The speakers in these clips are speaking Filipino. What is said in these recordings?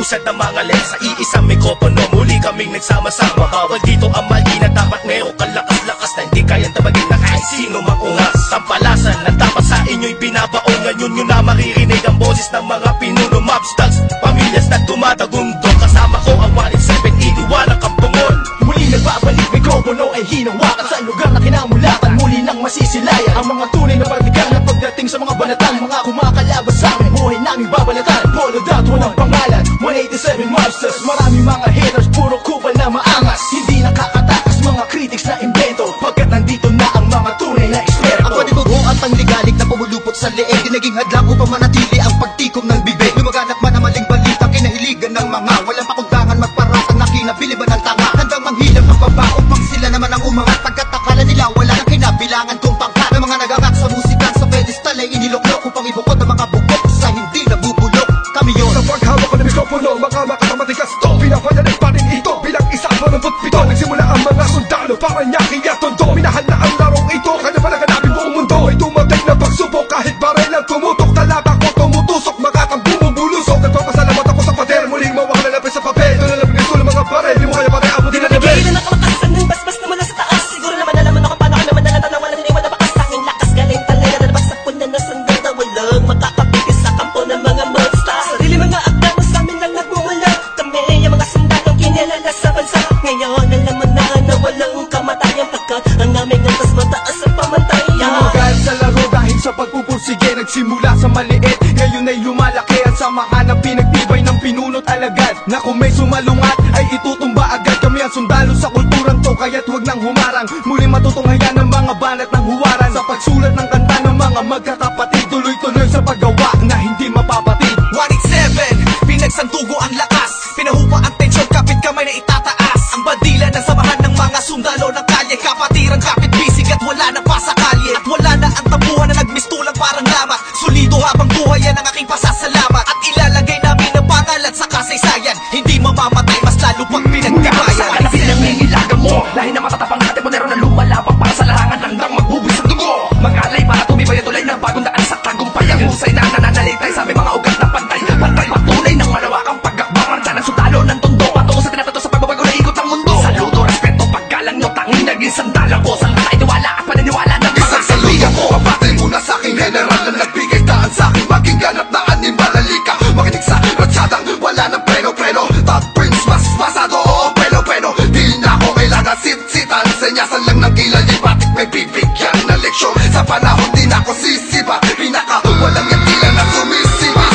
Husad ng mga lens sa iisang mikropono. Muli kaming nagsama-sama. Bawal dito ang mali na dapat meron kalakas-lakas na hindi kayang tabagin na kahit sino makungas. Tampalasan na dapat sa inyo'y binabaon. Ngayon nyo na maririnig ang boses ng mga pinuno. Mob thugs, pamilyas na dumadagundo. Kasama ko ang 187, iniwalang kampungol. Muli nagbabalik, mikropono ay hinawakan sa lugar na kinamulatan. Muli nang masisilayan ang mga tunay na partikan na pagdating sa mga banatan. Mga kumakalabas sa amin, buhay namin babalatan. Polo dot, walang pangalan, 187 monsters. Maraming mga haters, puro kupal na maangas. Hindi nakakatakas mga critics na invento, pagkat nandito na ang mga tunay na eksperto. Ang panibugo at panligalig na pumulupot sa leeg, di naging hadlang upang manatili ang pagtikom ng bibig. Lumaganap man ang maling balita, kinahiligan ng mga walang pakundangan magparatan na kinabili ba ng tanga. Handang manghilang ang baba upang sila naman ang umangat. Pagkat akala nila wala nang kinabilangan kung pangkat. Ng mga nagangak sa musika sa pedestal ay iniloklok upang ibukod ang mga bugok sa hindi nabubulok. Kami yun. Sa paghawak ko ng mikropono, mga makakamatigas to, pinapayanig pa rin ito bilang isa pa ng putpito. Nagsimula ang mga sundalo para nyaki at tondo. Minahal na ang larong ito, kanya pa naganapin buong mundo. Ay dumating na pagsubok kahit baril ang tumutok. Talaba ko tumutusok, makakang bumubulusok. Nagpapasalamat ako sa pader, muling mawak na lapis sa papel. Ito na labing ito ng mga baril, di mo kaya pare abutin na level. Nagigilan ako makasan ng basbas na mula sa taas. Siguro naman alaman ako paano ka naman nalatan. Walang hindi wala bakas. Tanging lakas galing talaga na labas sa punan na sandal na walang makakapigil sa kampo ng mga monster. Sarili mga akda mo sa amin lang nagmumula. Kami yung mga sundalong kinilala sa bansa. Ngayon alam mo na walang kamatayan, pagkat ang aming antas mataas ang pamantayan. Tumagal sa laro dahil sa pagpupursige, nagsimula sa maliit, ngayon ay lumalaki. At samahan ang pinagtibay ng pinuno't alagad, na kung may sumalungat ay itutumba agad. Kami ang sundalo sa kulturang to, kaya't huwag nang humarang. Muli matutunghayan ng mga banat ng huwaran. Sa pagsulat ng kanta ng mga magkakapatid, tuloy-tuloy sa paggawa na hindi mapapatid. 187, pinagsantugo ang lakas, pinahupa ang tensyon, kapit kamay na itataas. Ang bandila ng samahan ng mga sundalo ng kalye, kapatirang kapit bisig at wala na pa sa kalye. At wala na ang tabuhan na nagmistulang parang lamas. Solido habang buhay yan ang aking pasasalamat. At ilalagay namin ang pangalan sa kasaysayan, hindi mamamatay, mas lalo pang pinagtibayan. At pinangingilagan mo, lahi na matatapang natin mo na lumalabang para sa larangan hanggang magbubis ang dugo. Mag-alay para tumibay at tulay ng bagong daan sa tagumpay. Ang husay na nananalitay sa aming mga ugat na pantay. Pantay patunay ng malawakang pagkakbarang ng sundalo ng tondo. Patungo sa tinatato sa pagbabago na ikot ng mundo. Saludo, respeto, paggalang nyo, tanging naging sandalan ko. Sa lahat ay tiwala at paniniwala ng mga saludo ko. Papatay muna sa aking general na nagbigay daan sa aking maging ganap na animal. Halika, makinig sa ratsadang wala ng preno-preno. Top Prince, mas masado, oo, preno-preno. Di na ako kailangan sit-sitan, senyasan lang ng kilay. Batik may bibigyan na leksyon, sa panahon di na ako sisipa. Pinaka walang yakila na sumisipa.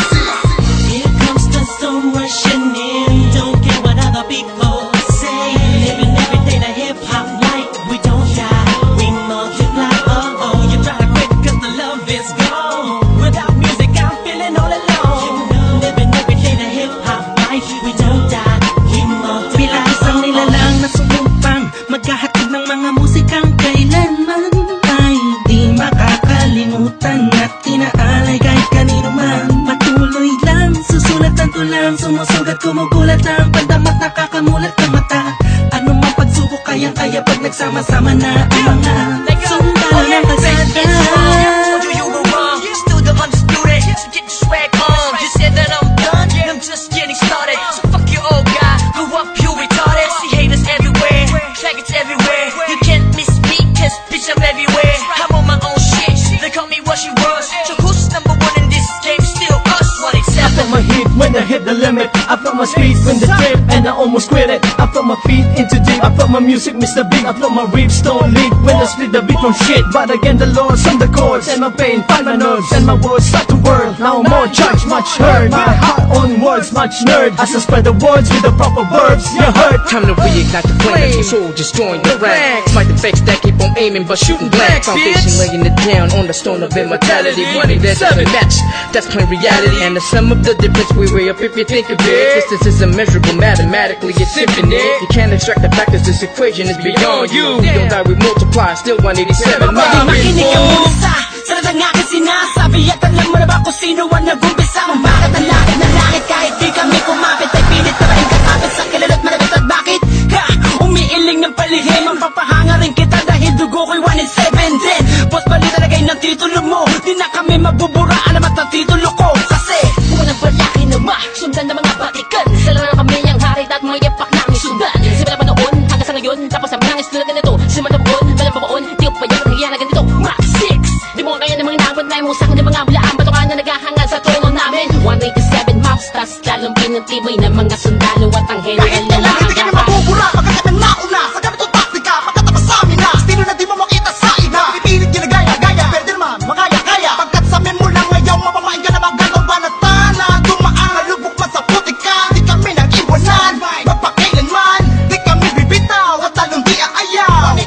Here comes the sun rushing in. Don't care what other people say. Living every day the hip hop like we don't die, we multiply. Oh oh, you try to quit 'cause the love is gone. Without music I'm feeling all alone. Living every day the hip hop like we don't die, we multiply. Bilang isang nilalang na sumupang maghahatid ng mga musikang kailanman ay di makakalimutan at tinaalay kahit kanino man. Patuloy lang, susulat ang tulang, sumusugat, kumugulat ang pandamat, nakakamulat ng mata. Ano mang pagsubok kayang-kaya pag nagsama-sama na ang mga sundalo ng kalsada. Told you you were wrong, still the undisputed. So get your swag on. You said that I'm done, I'm just getting started. So fuck your old guy, grew up you retarded. See haters everywhere, faggots everywhere. You can't miss me, 'cause bitch I'm everywhere. I'm on my own shit, they call me what she was. So who's number one in this game? Still us, I felt 187. my heat when I hit the limit. I felt my speed when the trip and I almost quit it. I felt my feet into deep. I felt my music miss the beat. I felt my ribs don't leak when I split the beat from shit. But again the Lord sung the chords and my pain find my nerves and my words start to word. Now more judge, much heard. My heart on words, much nerd. As I spread the words with the proper verbs, you heard. Time to reignite the flame as your soul just join the ranks. Fight the fakes that keep on aiming but shooting blank. Foundation laying it down on the stone of immortality. Money that's a match, that's plain reality. And the sum of the difference we weigh up if you think of it. Distance is immeasurable, mathematically it's infinite. You can't extract the fact that this equation is beyond you. We don't die, we multiply, still 187. Makinig ka muna sa sarad ang aking sinasabi. At alam mo na ba kung sino ang nag-umpisa? Kung bakit ang langit na langit kahit di kami kumapit. Ay pilit na rin kakapit sa kilala't managot. At bakit ka umiiling ng palihim? Ang papahanga rin kita dahil dugo ko'y 187 din. Boss balita lagay ng titulo mo, di na kami mabubura. Alamat ang titulo ko kasi walang palaki na sundan ng mga batikan. Sa batas lalong pinatibay ng mga sundalo at ang Kahit general na kailan hindi kami maagahan. mabubura Pagkat kami nauna sa ganitong taktika Pagkatapos sa amin na Estilo na di mo makita sa iba Pinipilit ginagaya-gaya Pwede naman makaya-kaya Pagkat sa amin mo lang ngayon Mapamain ka na magano'ng banatana Dumaan na lubok man sa putika Di kami nag-iwanan Magpakailanman Di kami bibitaw At lalong di aayaw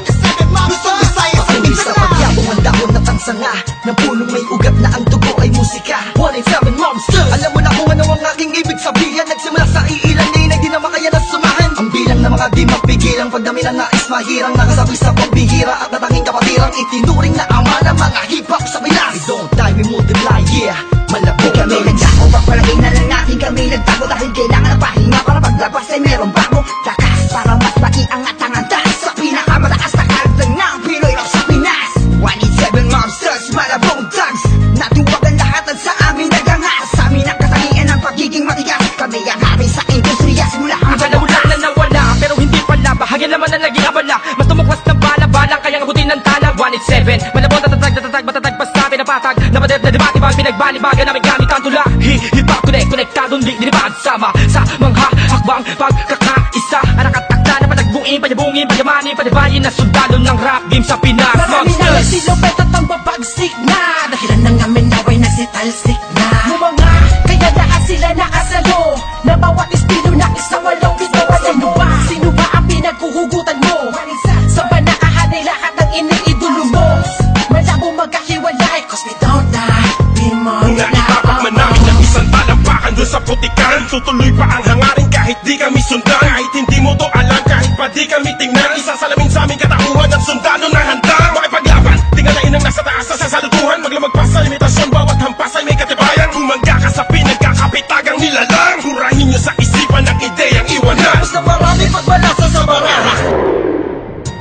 Luzon, Visayas at Patuloy sa pagyabong ang dahon na tangsanga Ng punong may ugat na ang dugo ay musika 187 Monsters. Alam mo na kung ano ang aking ibig sabihin Nagsimula sa iilanin ay di na makaya na sumahan Ang bilang na mga di magpigilang Pagdami na nais mahirang Nakasabay sa pambihira At natanging kapatirang Itinuring na ama ng mga hip-hop sa Pinas We don't die, we multiply, yeah Malabo Kami nagdako, pagpalagay na lang natin kami nagtago Dahil kailangan ng pahinga para paglabas ay merong bago Lakas para mas maiangat ang antas Sa pinakamataas na karagdag ng Pinoy rap sa Pinas 187 Monsters, malabong thugs Natuwagan lahat at sa amin nagangas Sa amin ang katangian ng pagiging matigas Kami ang hari sa industriya simula ang Akala mo lang na nawala, pero hindi pala Bahagi naman na naging abala Mas tumuklas ng bala-balang Kayang abutin ng tala 187, malabong tatatag, matatag Basta pinapatag, napadet na debate Pag pinagbalibagan namin gamit ang tula Hip-hop konektadong linibad Sama sa mga hakbang pagkakaisa Anakatakta na panagbuin, panyabungin Panyamanin, panibayin na sundalo ng rap game sa Pinas Marami na Monsters. silupet at ang babagsik na Dahilan ng amin naway nagsitalsik na Mga kaya lahat sila nakasalo Na bawat estilo na isang walong bitawa Sino ba ang pinaghuhugutan mo? Sa banakahan ay lahat ng iniidolo mo Malabo magkahiwalay Cause we don't die We Naitapak man namin ng isang talampakan doon sa putikan Tutuloy pa ang hangarin kahit di kami sundan Kahit hindi mo to alam, kahit pa di kami tingnan Isasalamin sa aming katauhan ng sundalo na handang Makipaglaban, tingalain ang nasa taas sa sasaluduhan Maglamag pa sa limitasyon, bawat hampas ay may katibayan Humangga ka sa pinagkakapitagang nilalang Hurahin nyo sa isipan ang ideyang iwanan Tapos na marami pagbalasa sa barara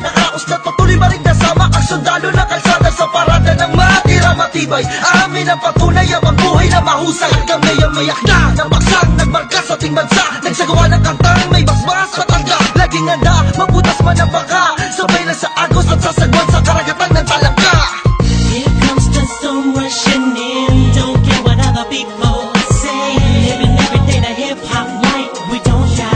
Nakauslat patuloy maring nasama Ang sundalo na kalsada sa parada ng matira matibay Amin ang patunay ang buhay na mahusay At kami ang mayakda ng baksang Nagmarka sa ating bansa Nagsagawa ng kantang may basbas matangga Laging handa, mabutas man ang baka Sabay lang sa agos at sasagwan sa karagatan ng talangka Here comes the storm rushing in. Don't care what other people say. Living every day the hip hop life. We don't shy,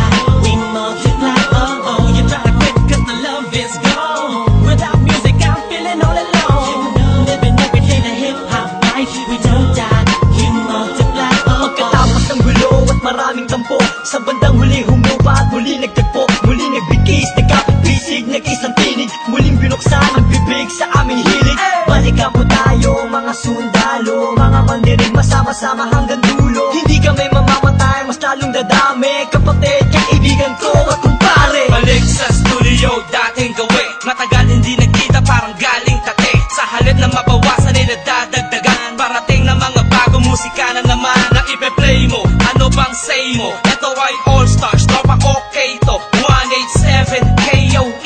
we multiply. Oh, you try to quit 'cause the love is gone. Without music, I'm feeling all alone. Living every day the hip hop life. We don't die, we multiply. Pagkatapos ng gulo at maraming tampo Sa bandang huli humupa at muli nagtagpo Muli nagbigis, nagkapit-bisig, nag-isang tinig Muling binuksan ang bibig sa aming hilig Balikan po tayo mga sundalo Mga mandinig masama-sama hanggang dulo Hindi kami mamamatay, mas lalong dadami Kapatid, kaibigan ko at kumpare Balik sa studio, dating gawi Matagal hindi nagkita, parang galing tate Sa halip na mabawasan ay nadadagdagan Parating na mga bagong musika na naman Na ipe-play mo, ano bang say mo? Ito ay all-stars, tropa okay to 187 KON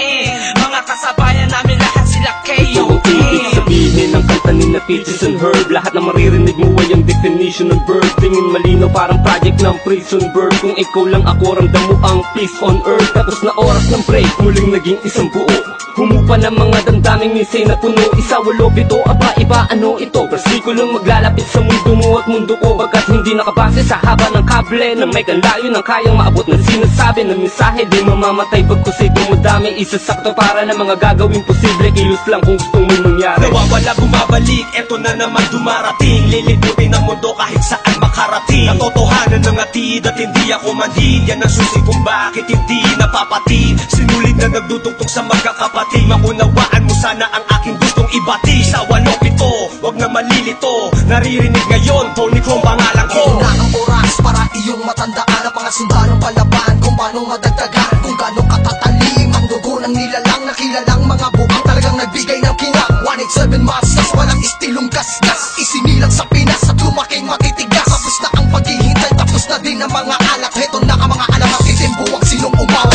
Mga kasabayan namin lahat sila KON Ibig sabihin ng kanta ni na Peaches and Herb Lahat na maririnig mo ay ang definition ng bird Tingin malinaw parang project ng prison bird Kung ikaw lang ako ramdam mo ang peace on earth Tapos na oras ng break, muling naging isang buo Humupa ng mga damdaming misay na puno Isa, walo, pito, aba, iba, ano ito? Versikulong maglalapit sa mundo mo at mundo ko Bagkat hindi nakabase sa haba ng kable Na may kanlayo ng kayang maabot ng sinasabi ng mensahe Di mamamatay pagkusay dumadami Isasakto para na mga gagawing posible Kilos lang kung gusto mong mangyari Nawawala bumabalik, eto na naman dumarating Liliputin ang mundo kahit saan makarating Natotohanan ng atid at hindi ako manhid Yan ang susi kung bakit hindi napapatid Sinulid na nagdudugtong sa magkakapatid Maunawaan mo sana ang aking gustong ibati Sa 8-7, wag na malilito Naririnig ngayon, Tony Chrome pangalan ko Na ang oras para iyong matandaan Ang mga sundalong palaban kung paano madagdagan Kung gaano katatalim ang dugo ng nilalang Nakilalang mga buang talagang nagbigay ng kinang 187 Monsters, walang istilong gasgas Isinilang sa Pinas at lumaking matitigas Tapos na ang paghihintay, tapos na din ang mga alat Heto na ang mga alam at itimbuwag sinong umawat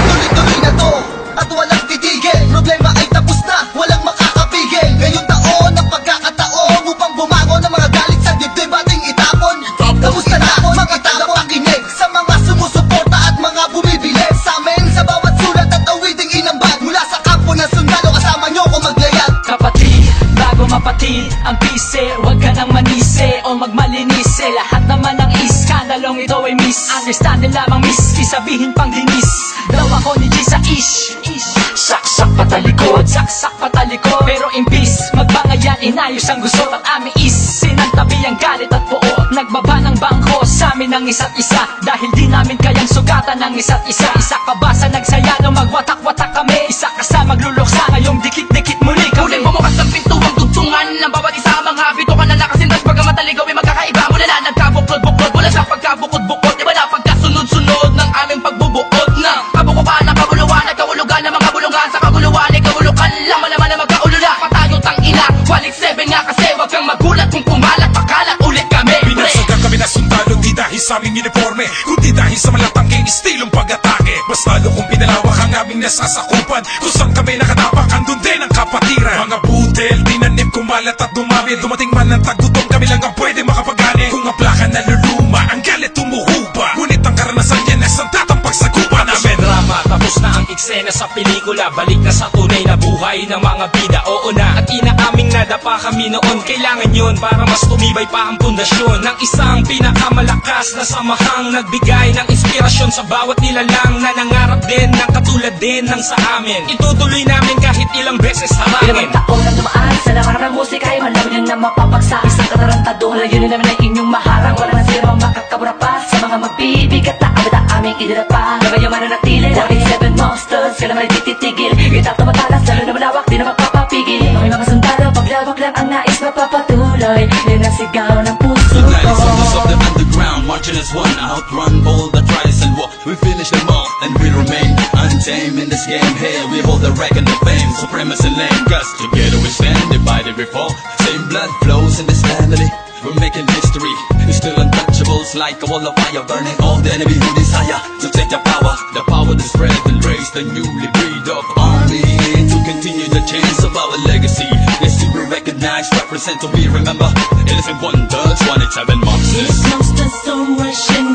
Tuloy-tuloy na to at walang titigil Problema ay tapos na, walang makakapigil Ngayong taon ang pagkakataon Upang bumangon ng mga galit sa dibdib ating itapon Kamusta na mga tagapakinig Sa mga sumusuporta at mga bumibili Sa amin sa bawat sulat at awiding inambag Mula sa kampo ng sundalo kasama nyo kung maglayag Kapatid, bago mapatid ang pise Huwag ka nang manise o magmalinise Lahat naman ng iskandalo lalong ito ay miss. Understanding lamang miss, di sabihin pang dinis. Daw ako ni G sa ish. Saksak patalikod, saksak patalikod. Pero imbis, magbangayan inayos ang gusot at aming is. Sinantabi ang galit at buo, nagbaba ng bangko sa amin ng isa't isa. Dahil di namin kayang sugatan ng isa't isa. Isa ka ba sa nagsaya no magwatak-watak kami? Isa ka sa magluluksa ngayong dikit-dikit muli kami. Huling bumukas ng pintuang dugtungan ng bawat isa. Mga bito ka na nakasindas pagkamat aligaw ay magkakaiba. Mula na nagkabuklod-buklod, mula sa pagkabukod-bukod. Iba na pagkasunod-sunod ng aming pagbubuod na kabukupan ng kabuluhan at kahulugan ng mga bulungan. Sa kaguluhan ay kahulukan lang, malaman na magkaulula. Patayo tang ina, walit 7 nga kasi wag kang magulat kung pumalat. Pakalat ulit kami, pre. Binasagkan kami na sundalo, di dahil sa aming uniforme, kundi dahil sa malatangking estilong pag-atake. Mas lalo kung pinalawak ang aming nasasakupan, kung saan kami nakatapak, andun din ang kapatiran. Mga butel, dinanim, kumalat at dumami. Dumating man ng tagutom, kami lang ang pwede makapagani. Kung ang plaka naluluma, ang galit tumuhupa. Ngunit ang karanasan yan ay sandatang pagsagupa namin. Drama, tapos na ang eksena sa pelikula. Balik na sa tunay na buhay ng mga bida. Oo na, at inaaming nadapa kami noon. Kailangan yun para mas tumibay pa ang pundasyon ng isang pinakamalakas na samahang nagbigay ng inspirasyon sa bawat nilalang na nangarap din ng katulad din ng sa amin. Itutuloy namin kahit ilang beses harangin. Ilang taon na dumaan sa lakarap ng musika ay malaman nyo na mapapagsa. Isang katarantado, layunin namin ay inyong maharang. Walang nasira makakabura pa sa mga magbibigat na abad ang aming idinapa. Na ngayon mananatili, 47 monsters, kailan may tititigil. Itap na matalas, lalo na malawak, di na magpapapigil. May mga sundalo, paglawak lang ang nais mapapatuloy. Yun ang sigaw ng puso The ko. sons of the underground, marching as one, outrun all the trials and war. We finish them all, and we remain untamed in this game. Here we hold the rank and the fame, supremacy lame. Cause together we stand, divided we fall. Same blood flows in this family. We're making history. We're still untouchables, like a wall of fire, burning all the enemy who desire to take the power to spread and raise the newly breed of army to continue the chains of our legacy. Yes, to be recognized, represent, to be remembered. Innocent wonders, 187 monsters. These monsters are rushing